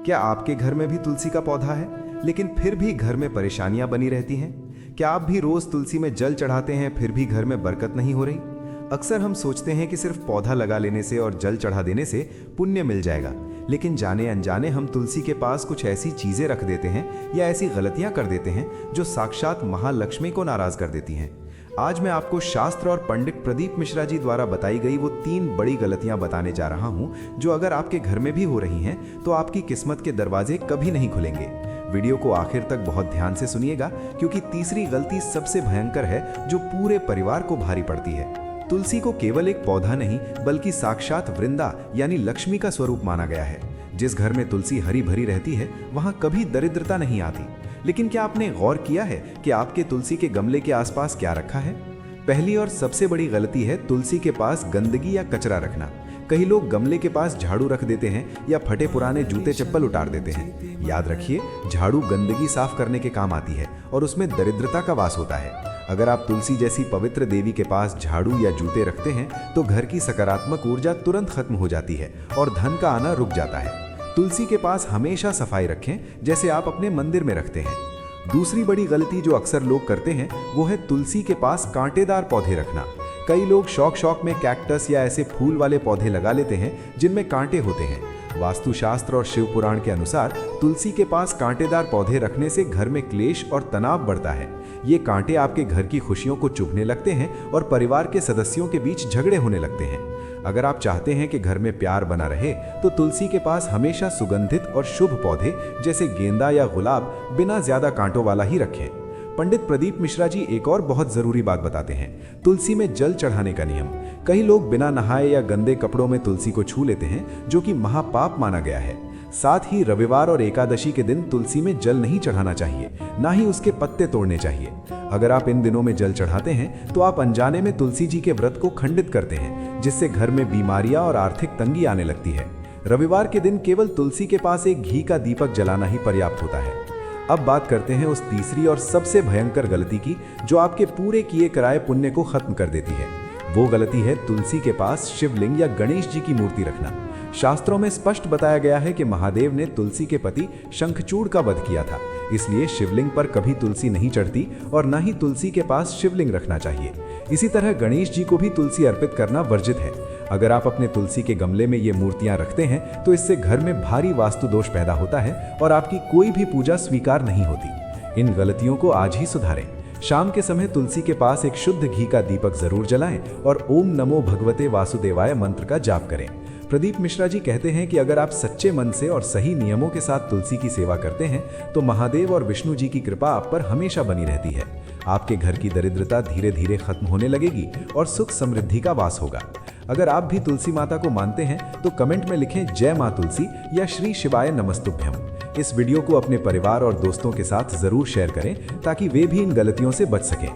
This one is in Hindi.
क्या आपके घर में भी तुलसी का पौधा है, लेकिन फिर भी घर में परेशानियां बनी रहती हैं? क्या आप भी रोज तुलसी में जल चढ़ाते हैं, फिर भी घर में बरकत नहीं हो रही? अक्सर हम सोचते हैं कि सिर्फ पौधा लगा लेने से और जल चढ़ा देने से पुण्य मिल जाएगा, लेकिन जाने अनजाने हम तुलसी के पास कुछ ऐसी चीजें रख देते हैं या ऐसी गलतियां कर देते हैं जो साक्षात महालक्ष्मी को नाराज कर देती हैं। आज मैं आपको शास्त्र और पंडित प्रदीप मिश्रा जी द्वारा बताई गई वो 3 बड़ी गलतियां बताने जा रहा हूं, जो अगर आपके घर में भी हो रही हैं तो आपकी किस्मत के दरवाजे कभी नहीं खुलेंगे। वीडियो को आखिर तक बहुत ध्यान से सुनिएगा, क्योंकि तीसरी गलती सबसे भयंकर है जो पूरे परिवार को भारी पड़ती है। तुलसी को केवल एक पौधा नहीं बल्कि साक्षात वृंदा यानी लक्ष्मी का स्वरूप माना गया है। जिस घर में तुलसी हरी भरी रहती है वहां कभी दरिद्रता नहीं आती। लेकिन क्या आपने गौर किया है कि आपके तुलसी के गमले के आसपास क्या रखा है? पहली और सबसे बड़ी गलती है तुलसी के पास गंदगी या कचरा रखना। कई लोग गमले के पास झाड़ू रख देते हैं या फटे पुराने जूते चप्पल उतार देते हैं। याद रखिए, झाड़ू गंदगी साफ करने के काम आती है और उसमें दरिद्रता का वास होता है। अगर आप तुलसी जैसी पवित्र देवी के पास झाड़ू या जूते रखते हैं तो घर की सकारात्मक ऊर्जा तुरंत खत्म हो जाती है और धन का आना रुक जाता है। तुलसी के पास हमेशा सफाई रखें, जैसे आप अपने मंदिर में रखते हैं। दूसरी बड़ी गलती जो अक्सर लोग करते हैं वो है तुलसी के पास कांटेदार पौधे रखना। कई लोग शौक में कैक्टस या ऐसे फूल वाले पौधे लगा लेते हैं जिनमें कांटे होते हैं। वास्तुशास्त्र और शिव पुराण के अनुसार तुलसी के पास कांटेदार पौधे रखने से घर में क्लेश और तनाव बढ़ता है। ये कांटे आपके घर की खुशियों को चुभने लगते हैं और परिवार के सदस्यों के बीच झगड़े होने लगते हैं। अगर आप चाहते हैं कि घर में प्यार बना रहे तो तुलसी के पास हमेशा सुगंधित और शुभ पौधे जैसे गेंदा या गुलाब बिना ज्यादा कांटों वाला ही रखें। पंडित प्रदीप मिश्रा जी एक और बहुत जरूरी बात बताते हैं, तुलसी में जल चढ़ाने का नियम। कई लोग बिना नहाए या गंदे कपड़ों में तुलसी को छू लेते हैं, जो कि महापाप माना गया है। साथ ही रविवार और एकादशी के दिन तुलसी में जल नहीं चढ़ाना चाहिए, ना ही उसके पत्ते तोड़ने चाहिए। अगर आप इन दिनों में जल चढ़ाते हैं तो आप अनजाने में तुलसी जी के व्रत को खंडित करते हैं, जिससे घर में बीमारियां और आर्थिक तंगी आने लगती है। रविवार के दिन केवल तुलसी के पास एक घी का दीपक जलाना ही पर्याप्त होता है। अब बात करते हैं उस तीसरी और सबसे भयंकर गलती की, जो आपके पूरे किए कराए पुण्य को खत्म कर देती है। वो गलती है तुलसी के पास शिवलिंग या गणेश जी की मूर्ति रखना। शास्त्रों में स्पष्ट बताया गया है कि महादेव ने तुलसी के पति शंखचूड़ का वध किया था, इसलिए शिवलिंग पर कभी तुलसी नहीं चढ़ती और न ही तुलसी के पास शिवलिंग रखना चाहिए। इसी तरह गणेश जी को भी तुलसी अर्पित करना वर्जित है। अगर आप अपने तुलसी के गमले में ये मूर्तियां रखते हैं तो इससे घर में भारी वास्तु दोष पैदा होता है और आपकी कोई भी पूजा स्वीकार नहीं होती। इन गलतियों को आज ही सुधारें। शाम के समय तुलसी के पास एक शुद्ध घी का दीपक जरूर जलाएं और ओम नमो भगवते वासुदेवाय मंत्र का जाप करें। प्रदीप मिश्रा जी कहते हैं कि अगर आप सच्चे मन से और सही नियमों के साथ तुलसी की सेवा करते हैं तो महादेव और विष्णु जी की कृपा आप पर हमेशा बनी रहती है। आपके घर की दरिद्रता धीरे धीरे खत्म होने लगेगी और सुख समृद्धि का वास होगा। अगर आप भी तुलसी माता को मानते हैं तो कमेंट में लिखें जय मां तुलसी या श्री शिवाय नमस्तुभ्यम। इस वीडियो को अपने परिवार और दोस्तों के साथ जरूर शेयर करें ताकि वे भी इन गलतियों से बच सकें।